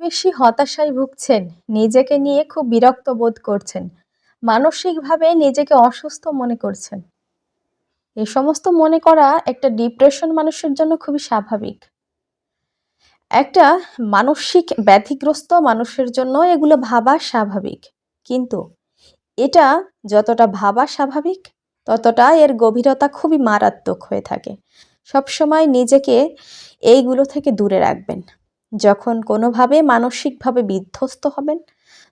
বেশি হতাশায় ভুগছেন, নিজেকে নিয়ে খুব বিরক্ত বোধ করছেন, মানসিকভাবে নিজেকে অসুস্থ মনে করছেন। এ সমস্ত মনে করা একটা ডিপ্রেশন মানুষের জন্য খুবই স্বাভাবিক। একটা মানসিক ব্যাধিগ্রস্ত মানুষের জন্য এগুলো ভাবা স্বাভাবিক। কিন্তু এটা যতটা ভাবা স্বাভাবিক, ততটা এর গভীরতা খুবই মারাত্মক হয়ে থাকে। সবসময় নিজেকে এইগুলো থেকে দূরে রাখবেন। যখন কোনোভাবে মানসিকভাবে বিধ্বস্ত হবেন,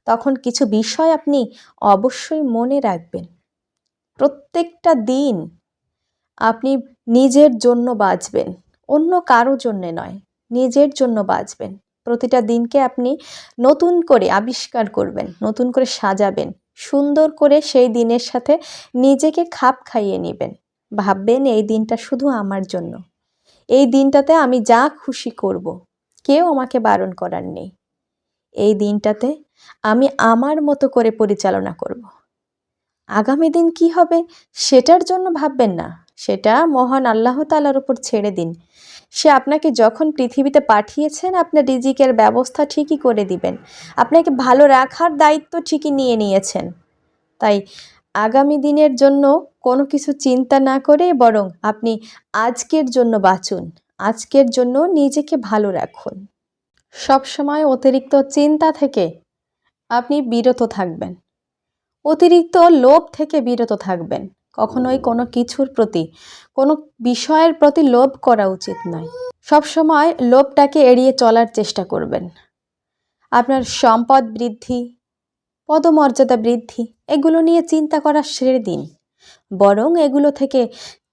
তখন কিছু বিষয় আপনি অবশ্যই মনে রাখবেন। প্রত্যেকটা দিন আপনি নিজের জন্য বাঁচবেন, অন্য কারো জন্যে নয়, নিজের জন্য বাঁচবেন। প্রতিটা দিনকে আপনি নতুন করে আবিষ্কার করবেন, নতুন করে সাজাবেন, সুন্দর করে সেই দিনের সাথে নিজেকে খাপ খাইয়ে নেবেন। ভাববেন এই দিনটা শুধু আমার জন্য, এই দিনটাতে আমি যা খুশি করব, কেউ আমাকে বারণ করার নেই। এই দিনটাতে আমি আমার মতো করে পরিচালনা করব। আগামী দিন কি হবে সেটার জন্য ভাববেন না, সেটা মহান আল্লাহ তাআলার উপর ছেড়ে দিন। সে আপনাকে যখন পৃথিবীতে পাঠিয়েছেন, আপনার রিজিকের ব্যবস্থা ঠিকই করে দিবেন, আপনাকে ভালো রাখার দায়িত্ব ঠিকই নিয়ে নিয়েছেন। তাই আগামী দিনের জন্য কোনো কিছু চিন্তা না করে বরং আপনি আজকের জন্য বাঁচুন, আজকের জন্য নিজেকে ভালো রাখুন। সবসময় অতিরিক্ত চিন্তা থেকে আপনি বিরত থাকবেন, অতিরিক্ত লোভ থেকে বিরত থাকবেন। কখনোই কোনো কিছুর প্রতি, কোনো বিষয়ের প্রতি লোভ করা উচিত নয়। সবসময় লোভটাকে এড়িয়ে চলার চেষ্টা করবেন। আপনার সম্পদ বৃদ্ধি, পদমর্যাদা বৃদ্ধি, এগুলো নিয়ে চিন্তা করা ছেড়ে দিন। বরং এগুলো থেকে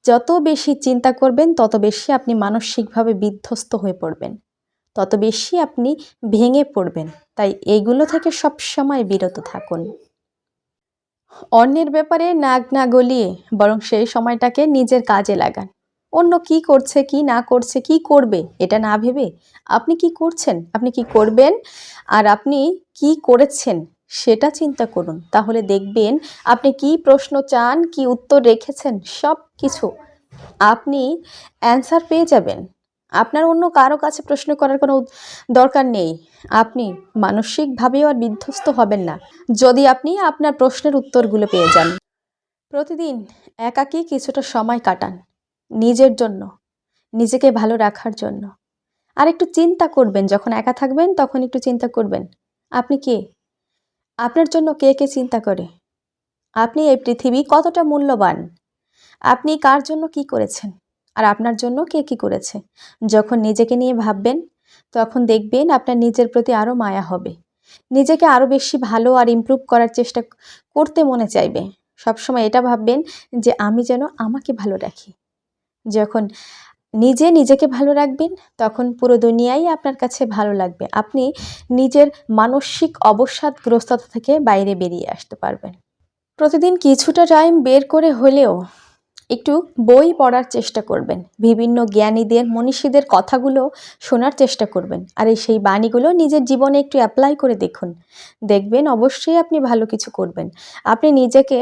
যত বেশি চিন্তা করবেন, তত বেশি আপনি মানসিকভাবে বিধ্বস্ত হয়ে পড়বেন, তত বেশি আপনি ভেঙে পড়বেন। তাই এইগুলো থেকে সবসময় বিরত থাকুন। অন্যের ব্যাপারে নাক না গলিয়ে বরং সেই সময়টাকে নিজের কাজে লাগান। অন্য কি করছে, কি না করছে, কি করবে, এটা না ভেবে আপনি কি করছেন, আপনি কি করবেন, আর আপনি কি করেছেন সেটা চিন্তা করুন। তাহলে দেখবেন আপনি কি প্রশ্ন চান, কি উত্তর রেখেছেন, সব কিছু আপনি অ্যান্সার পেয়ে যাবেন। আপনার অন্য কারো কাছে প্রশ্ন করার কোনো দরকার নেই। আপনি মানসিকভাবেও আর বিধ্বস্ত হবেন না যদি আপনি আপনার প্রশ্নের উত্তরগুলো পেয়ে যান। প্রতিদিন একাকী কিছুটা সময় কাটান নিজের জন্য, নিজেকে ভালো রাখার জন্য। আর একটু চিন্তা করবেন, যখন একা থাকবেন তখন একটু চিন্তা করবেন আপনি কে, আপনার জন্য কে কে চিন্তা করে, আপনি এই পৃথিবী কতটা মূল্যবান, আপনি কার জন্য কি করেছেন, আর আপনার জন্য কে কি করেছে। যখন নিজেকে নিয়ে ভাববেন, তখন দেখবেন আপনার নিজের প্রতি আরও মায়া হবে, নিজেকে আরও বেশি ভালো আর ইমপ্রুভ করার চেষ্টা করতে মনে চাইবে। সবসময় এটা ভাববেন যে আমি যেন আমাকে ভালো রাখি। যখন নিজেকে ভালো রাখবেন, তখন পুরো দুনিয়াই আপনার কাছে ভালো লাগবে। আপনি নিজের মানসিক অবসাদগ্রস্ততা থেকে বাইরে বেরিয়ে আসতে পারবেন। প্রতিদিন কিছুটা টাইম বের করে হলেও একটু বই পড়ার চেষ্টা করবেন, বিভিন্ন জ্ঞানীদের, মনীষীদের কথাগুলো শোনার চেষ্টা করবেন, আর সেই বাণীগুলো নিজের জীবনে একটু অ্যাপ্লাই করে দেখুন। দেখবেন অবশ্যই আপনি ভালো কিছু করবেন, আপনি নিজেকে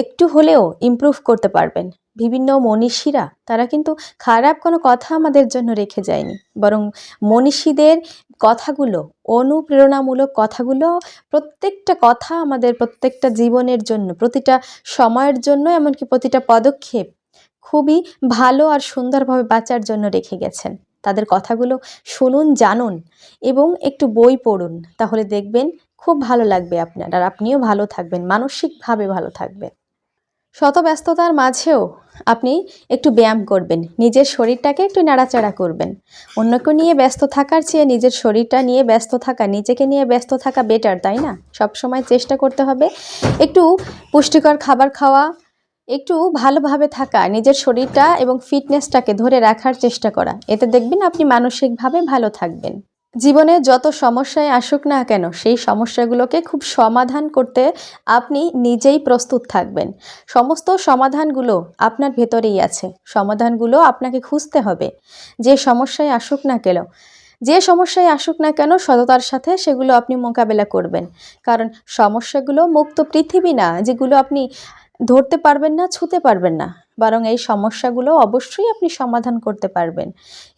একটু হলেও ইমপ্রুভ করতে পারবেন। বিভিন্ন মনীষীরা, তারা কিন্তু খারাপ কোনো কথা আমাদের জন্য রেখে যায়নি, বরং মনীষীদের কথাগুলো, অনুপ্রেরণামূলক কথাগুলো, প্রত্যেকটা কথা আমাদের প্রত্যেকটা জীবনের জন্য, প্রতিটা সময়ের জন্য, এমনকি প্রতিটা পদক্ষেপ খুবই ভালো আর সুন্দরভাবে বাঁচার জন্য রেখে গেছেন। তাদের কথাগুলো শুনুন, জানুন এবং একটু বই পড়ুন, তাহলে দেখবেন খুব ভালো লাগবে আপনার, আর আপনিও ভালো থাকবেন, মানসিকভাবে ভালো থাকবেন। শত ব্যস্ততার মাঝেও আপনি একটু ব্যায়াম করবেন, নিজের শরীরটাকে একটু নাড়াচাড়া করবেন। অন্যকে নিয়ে ব্যস্ত থাকার চেয়ে নিজের শরীরটা নিয়ে ব্যস্ত থাকা, নিজেকে নিয়ে ব্যস্ত থাকা বেটার, তাই না? সবসময় চেষ্টা করতে হবে একটু পুষ্টিকর খাবার খাওয়া, একটু ভালোভাবে থাকা, নিজের শরীরটা এবং ফিটনেসটাকে ধরে রাখার চেষ্টা করা। এতে দেখবেন আপনি মানসিকভাবে ভালো থাকবেন। জীবনে যত সমস্যায় আসুক না কেন, সেই সমস্যাগুলোকে খুব সমাধান করতে আপনি নিজেই প্রস্তুত থাকবেন। সমস্ত সমাধানগুলো আপনার ভেতরেই আছে, সমাধানগুলো আপনাকে খুঁজতে হবে। যে সমস্যায় আসুক না কেন, যে সমস্যায় আসুক না কেন, সততার সাথে সেগুলো আপনি মোকাবেলা করবেন। কারণ সমস্যাগুলো মুক্ত পৃথিবী না, যেগুলো আপনি ধরতে পারবেন না, ছুঁতে পারবেন না, বরং এই সমস্যাগুলো অবশ্যই আপনি সমাধান করতে পারবেন।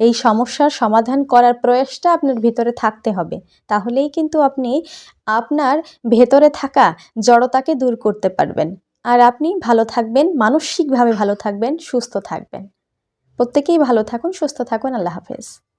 এই সমস্যার সমাধান করার প্রয়াসটা আপনার ভিতরে থাকতে হবে। তাহলেই কিন্তু আপনি আপনার ভেতরে থাকা জড়তাকে দূর করতে পারবেন। আর আপনি ভালো থাকবেন, মানসিকভাবে ভালো থাকবেন, সুস্থ থাকবেন। প্রত্যেকেই ভালো থাকুন, সুস্থ থাকুন। আল্লাহ হাফেজ।